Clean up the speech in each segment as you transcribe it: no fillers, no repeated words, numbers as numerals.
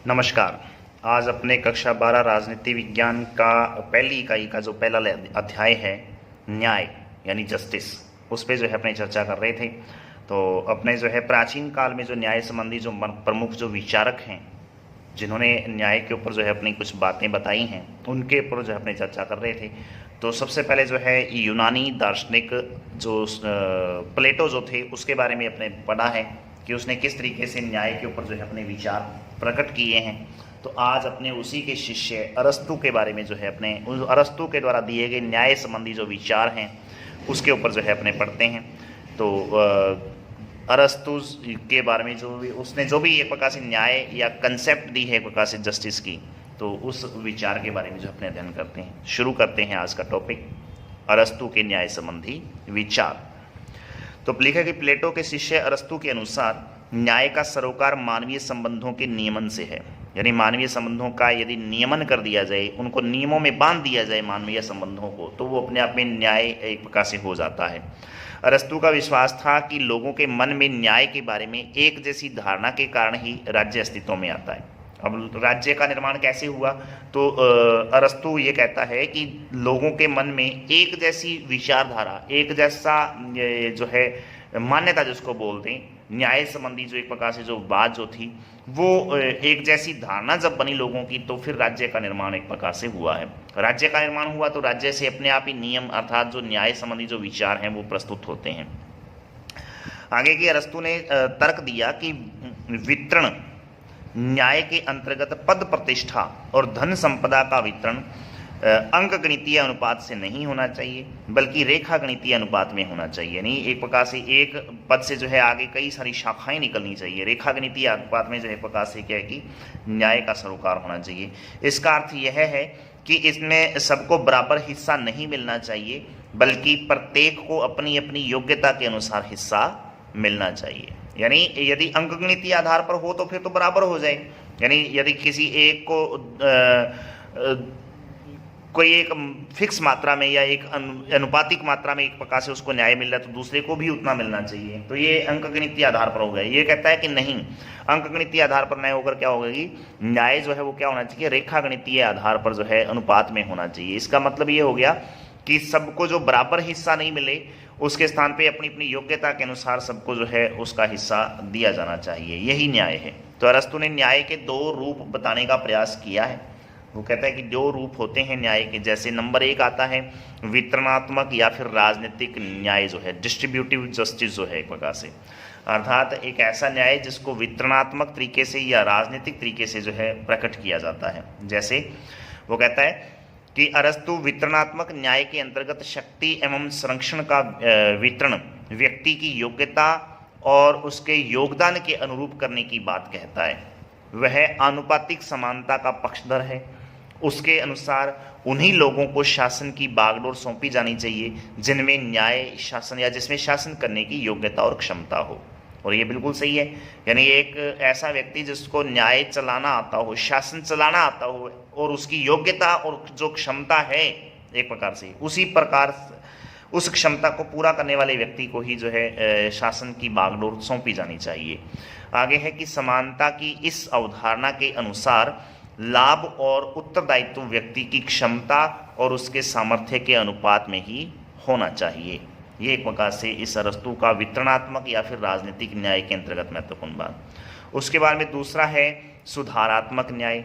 नमस्कार। आज अपने कक्षा 12 राजनीति विज्ञान का पहली इकाई का जो पहला अध्याय है न्याय यानी जस्टिस, उस पे जो है अपने चर्चा कर रहे थे। तो अपने जो है प्राचीन काल में जो न्याय संबंधी जो प्रमुख जो विचारक हैं जिन्होंने न्याय के ऊपर जो है अपनी कुछ बातें बताई हैं उनके ऊपर जो है अपने चर्चा कर रहे थे। तो सबसे पहले जो है यूनानी दार्शनिक जो प्लेटो जो थे उसके बारे में अपने पढ़ा है कि उसने किस तरीके से न्याय के ऊपर जो है अपने विचार प्रकट किए हैं। तो आज अपने उसी के शिष्य अरस्तु के बारे में जो है अपने उस अरस्तु के द्वारा दिए गए न्याय संबंधी जो विचार हैं उसके ऊपर जो है अपने पढ़ते हैं। तो अरस्तु के बारे में जो भी उसने जो भी एक प्रकार से न्याय या कंसेप्ट दी है एक प्रकार से जस्टिस की, तो उस विचार के बारे में जो अपने अध्ययन करते हैं। शुरू करते हैं आज का टॉपिक, अरस्तु के न्याय संबंधी विचार। तो लिखा कि प्लेटो के शिष्य अरस्तु के अनुसार न्याय का सरोकार मानवीय संबंधों के नियमन से है। यानी मानवीय संबंधों का यदि नियमन कर दिया जाए, उनको नियमों में बांध दिया जाए मानवीय संबंधों को, तो वो अपने आप में न्याय एक प्रकार से हो जाता है। अरस्तु का विश्वास था कि लोगों के मन में न्याय के बारे में एक जैसी धारणा के कारण ही राज्य अस्तित्व में आता है। अब राज्य का निर्माण कैसे हुआ, तो अरस्तु ये कहता है कि लोगों के मन में एक जैसी विचारधारा, एक जैसा जो है मान्यता जिसको बोलते हैं, न्याय संबंधी जो एक प्रकार से जो बात जो थी वो एक जैसी धारणा जब बनी लोगों की, तो फिर राज्य का निर्माण एक प्रकार से हुआ है। राज्य का निर्माण हुआ तो राज्य से अपने आप ही नियम अर्थात जो न्याय संबंधी जो विचार हैं वो प्रस्तुत होते हैं। आगे की अरस्तु ने तर्क दिया कि वितरण न्याय के अंतर्गत पद प्रतिष्ठा और धन संपदा का वितरण अंक गणितीय अनुपात से नहीं होना चाहिए, बल्कि रेखा गणितीय अनुपात में होना चाहिए। यानी एक प्रकार से एक पद से जो है आगे कई सारी शाखाएं निकलनी चाहिए। रेखा गणितीय अनुपात में जो है प्रकार से क्या है कि न्याय का सरोकार होना चाहिए। इसका अर्थ यह है कि इसमें सबको बराबर हिस्सा नहीं मिलना चाहिए, बल्कि प्रत्येक को अपनी अपनी योग्यता के अनुसार हिस्सा मिलना चाहिए। यानी यदि अंकगणितीय आधार पर हो तो फिर तो बराबर हो जाए। यानी यदि किसी एक को कोई एक फिक्स मात्रा में या एक अनुपातिक मात्रा में एक प्रकार से उसको न्याय मिल रहा है तो दूसरे को भी उतना मिलना चाहिए, तो ये अंकगणितीय आधार पर हो गया। ये कहता है कि नहीं, अंकगणितीय आधार पर नहीं होकर क्या होगा कि न्याय जो है वो क्या होना चाहिए, रेखा गणितीय आधार पर जो है अनुपात में होना चाहिए। इसका मतलब ये हो गया कि सबको जो बराबर हिस्सा नहीं मिले उसके स्थान पे अपनी अपनी योग्यता के अनुसार सबको जो है उसका हिस्सा दिया जाना चाहिए, यही न्याय है। तो अरस्तु ने न्याय के दो रूप बताने का प्रयास किया है। वो कहता है कि दो रूप होते हैं न्याय के, जैसे नंबर एक आता है वितरणात्मक या फिर राजनीतिक न्याय जो है, डिस्ट्रीब्यूटिव जस्टिस जो है एक प्रकार से, अर्थात एक ऐसा न्याय जिसको वितरणात्मक तरीके से या राजनीतिक तरीके से जो है प्रकट किया जाता है। जैसे वो कहता है कि अरस्तु वितरणात्मक न्याय के अंतर्गत शक्ति एवं संरक्षण का वितरण व्यक्ति की योग्यता और उसके योगदान के अनुरूप करने की बात कहता है। वह आनुपातिक समानता का पक्षधर है। उसके अनुसार उन्हीं लोगों को शासन की बागडोर सौंपी जानी चाहिए जिनमें न्याय शासन या जिसमें शासन करने की योग्यता और क्षमता हो। और ये बिल्कुल सही है। यानी एक ऐसा व्यक्ति जिसको न्याय चलाना आता हो, शासन चलाना आता हो और उसकी योग्यता और जो क्षमता है एक प्रकार से उसी प्रकार उस क्षमता को पूरा करने वाले व्यक्ति को ही जो है शासन की बागडोर सौंपी जानी चाहिए। आगे है कि समानता की इस अवधारणा के अनुसार लाभ और उत्तरदायित्व व्यक्ति की क्षमता और उसके सामर्थ्य के अनुपात में ही होना चाहिए। ये एक प्रकार से इस अरस्तु का वितरणात्मक या फिर राजनीतिक न्याय के अंतर्गत महत्वपूर्ण बात। उसके बाद में दूसरा है सुधारात्मक न्याय,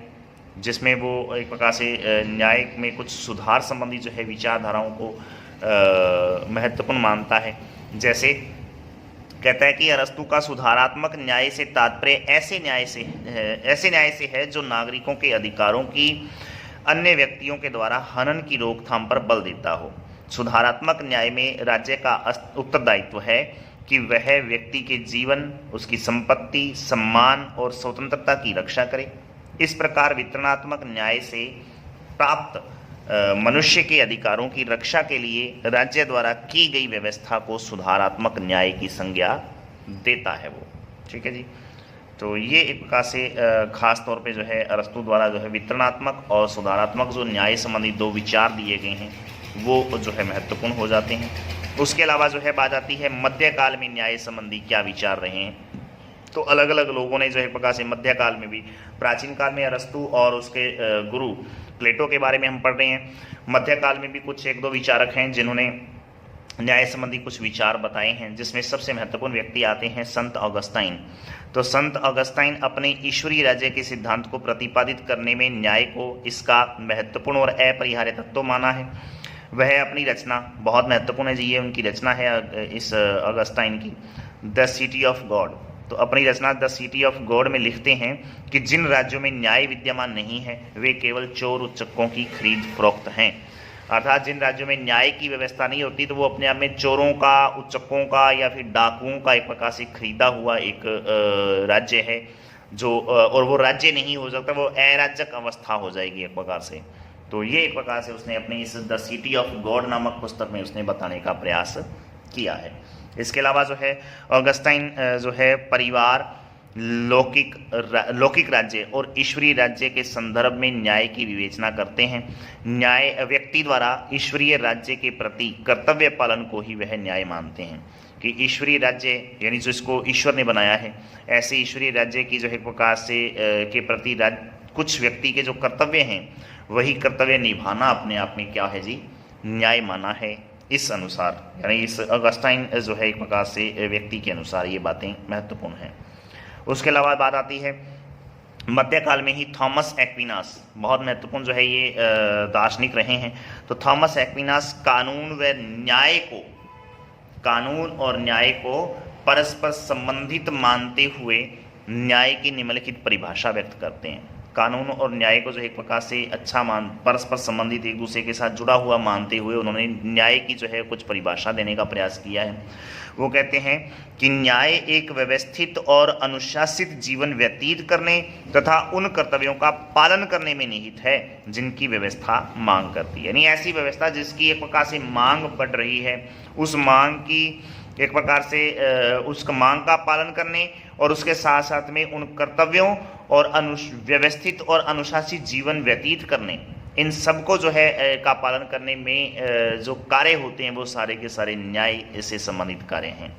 जिसमें वो एक प्रकार से न्याय में कुछ सुधार संबंधी जो है विचारधाराओं को महत्वपूर्ण मानता है। जैसे कहता है कि अरस्तु का सुधारात्मक न्याय से तात्पर्य ऐसे न्याय से है जो नागरिकों के अधिकारों की अन्य व्यक्तियों के द्वारा हनन की रोकथाम पर बल देता हो। सुधारात्मक न्याय में राज्य का उत्तरदायित्व है कि वह व्यक्ति के जीवन, उसकी संपत्ति, सम्मान और स्वतंत्रता की रक्षा करे। इस प्रकार वितरणात्मक न्याय से प्राप्त मनुष्य के अधिकारों की रक्षा के लिए राज्य द्वारा की गई व्यवस्था को सुधारात्मक न्याय की संज्ञा देता है वो। ठीक है जी। तो ये एक प्रकार से खास तौर पे जो है अरस्तु द्वारा जो है वितरणात्मक और सुधारात्मक जो न्याय संबंधी दो विचार दिए गए हैं वो जो है महत्वपूर्ण हो जाते हैं। उसके अलावा जो है बात आती है मध्यकाल में न्याय संबंधी क्या विचार रहे हैं। तो अलग अलग लोगों ने जो है एक प्रकार से मध्यकाल में भी, प्राचीन काल में अरस्तु और उसके गुरु प्लेटो के बारे में हम पढ़ रहे हैं। मध्यकाल में भी कुछ एक दो विचारक हैं जिन्होंने न्याय संबंधी कुछ विचार बताए हैं, जिसमें सबसे महत्वपूर्ण व्यक्ति आते हैं संत ऑगस्टाइन। तो संत ऑगस्टाइन अपने ईश्वरीय राज्य के सिद्धांत को प्रतिपादित करने में न्याय को इसका महत्वपूर्ण और अपरिहार्य तत्व माना है। वह अपनी रचना, बहुत महत्वपूर्ण है जी, ये उनकी रचना है इस ऑगस्टाइन की, द सिटी ऑफ गॉड। तो अपनी रचना द सिटी ऑफ गॉड में लिखते हैं कि जिन राज्यों में न्याय विद्यमान नहीं है वे केवल चोर उच्चकों की खरीद फरोख्त हैं। अर्थात जिन राज्यों में न्याय की व्यवस्था नहीं होती तो वो अपने आप में चोरों का, उच्चकों का या फिर डाकुओं का एक प्रकार से खरीदा हुआ एक राज्य है, जो और वो राज्य नहीं हो सकता, वो अराजक अवस्था हो जाएगी एक प्रकार से। तो ये एक प्रकार से उसने अपनी इस द सिटी ऑफ गॉड नामक पुस्तक में उसने बताने का प्रयास किया है। इसके अलावा जो है ऑगस्टाइन जो है परिवार, लौकिक राज्य और ईश्वरीय राज्य के संदर्भ में न्याय की विवेचना करते हैं। न्याय व्यक्ति द्वारा ईश्वरीय राज्य के प्रति कर्तव्य पालन को ही वह न्याय मानते हैं कि ईश्वरीय राज्य यानी जो इसको ईश्वर ने बनाया है, ऐसे ईश्वरीय राज्य की जो है एक प्रकार से के प्रति कुछ व्यक्ति के जो कर्तव्य हैं वही कर्तव्य निभाना अपने आप में क्या है जी, न्याय माना है। इस अनुसार यानी इस ऑगस्टाइन जो है एक प्रकार से व्यक्ति के अनुसार ये बातें महत्वपूर्ण हैं। उसके अलावा बात आती है मध्यकाल में ही थॉमस एक्विनास, बहुत महत्वपूर्ण जो है ये दार्शनिक रहे हैं। तो थॉमस एक्विनास कानून और न्याय को परस्पर संबंधित मानते हुए न्याय की निम्नलिखित परिभाषा व्यक्त करते हैं। कानून और न्याय को जो एक प्रकार से परस्पर संबंधित, एक दूसरे के साथ जुड़ा हुआ मानते हुए उन्होंने न्याय की जो है कुछ परिभाषा देने का प्रयास किया है। वो कहते हैं कि न्याय एक व्यवस्थित और अनुशासित जीवन व्यतीत करने तथा उन कर्तव्यों का पालन करने में निहित है जिनकी व्यवस्था मांग करती है। यानी ऐसी व्यवस्था जिसकी एक प्रकार से मांग बढ़ रही है, उस मांग की एक प्रकार से उस मांग का पालन करने और उसके साथ साथ में उन कर्तव्यों और व्यवस्थित और अनुशासित जीवन व्यतीत करने, इन सबको जो है का पालन करने में जो कार्य होते हैं वो सारे के सारे न्याय से संबंधित कार्य हैं।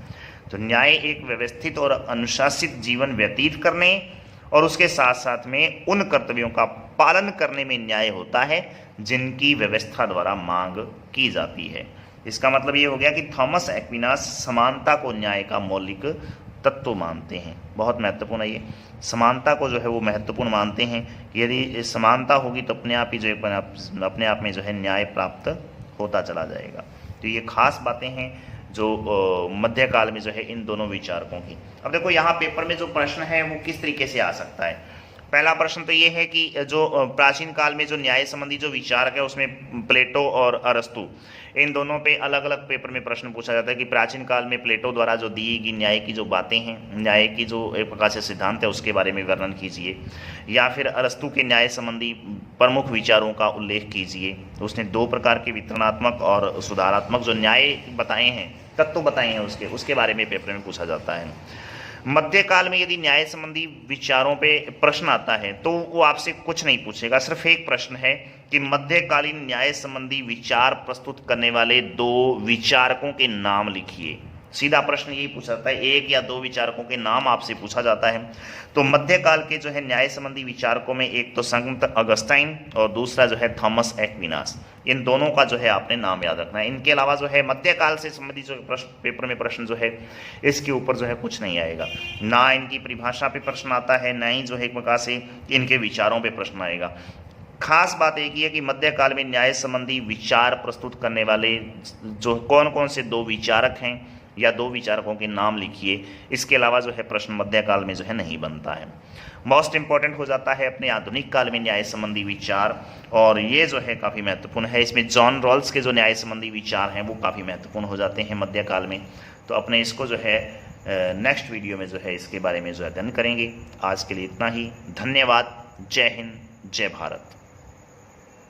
तो न्याय एक व्यवस्थित और अनुशासित जीवन व्यतीत करने और उसके साथ साथ में उन कर्तव्यों का पालन करने में न्याय होता है जिनकी व्यवस्था द्वारा मांग की जाती है। इसका मतलब ये हो गया कि थॉमस एक्विनास समानता को न्याय का मौलिक तत्व मानते हैं। बहुत महत्वपूर्ण है ये, समानता को जो है वो महत्वपूर्ण मानते हैं। यदि समानता होगी तो अपने आप ही जो अपने आप में जो है न्याय प्राप्त होता चला जाएगा। तो ये खास बातें हैं जो मध्यकाल में जो है इन दोनों विचारकों की। अब देखो यहाँ पेपर में जो प्रश्न है वो किस तरीके से आ सकता है। पहला प्रश्न तो ये है कि जो प्राचीन काल में जो न्याय संबंधी जो विचारक है उसमें प्लेटो और अरस्तु, इन दोनों पे अलग अलग पेपर में प्रश्न पूछा जाता है कि प्राचीन काल में प्लेटो द्वारा जो दी गई न्याय की जो बातें हैं, न्याय की जो एक प्रकार से सिद्धांत है उसके बारे में वर्णन कीजिए, या फिर अरस्तु के न्याय संबंधी प्रमुख विचारों का उल्लेख कीजिए। तो उसने दो प्रकार के वितरणात्मक और सुधारात्मक जो न्याय बताए हैं, तत्व बताए हैं, उसके बारे में पेपर में पूछा जाता है। मध्यकाल में यदि न्याय संबंधी विचारों पे प्रश्न आता है तो वो आपसे कुछ नहीं पूछेगा, सिर्फ एक प्रश्न है कि मध्यकालीन न्याय संबंधी विचार प्रस्तुत करने वाले दो विचारकों के नाम लिखिए। सीधा प्रश्न यही पूछा जाता है, एक या दो विचारकों के नाम आपसे पूछा जाता है। तो मध्यकाल के जो है न्याय संबंधी विचारकों में एक तो संत ऑगस्टाइन और दूसरा जो है थॉमस एक्विनास, इन दोनों का जो है आपने नाम याद रखना है। इनके अलावा जो है मध्यकाल से संबंधित जो प्रश्न पेपर में प्रश्न जो है इसके ऊपर जो है कुछ नहीं आएगा, ना इनकी परिभाषा पे प्रश्न आता है, ना ही जो है एक प्रकार से इनके विचारों पे प्रश्न आएगा। खास बात एक ही है कि मध्यकाल में न्याय संबंधी विचार प्रस्तुत करने वाले जो कौन कौन से दो विचारक हैं या दो विचारकों के नाम लिखिए। इसके अलावा जो है प्रश्न मध्यकाल में जो है नहीं बनता है। मोस्ट इंपॉर्टेंट हो जाता है अपने आधुनिक काल में न्याय संबंधी विचार, और ये जो है काफ़ी महत्वपूर्ण है। इसमें जॉन रॉल्स के जो न्याय संबंधी विचार हैं वो काफ़ी महत्वपूर्ण हो जाते हैं मध्यकाल में। तो अपने इसको जो है नेक्स्ट वीडियो में जो है इसके बारे में जो अध्ययन करेंगे। आज के लिए इतना ही। धन्यवाद। जय हिंद, जय भारत।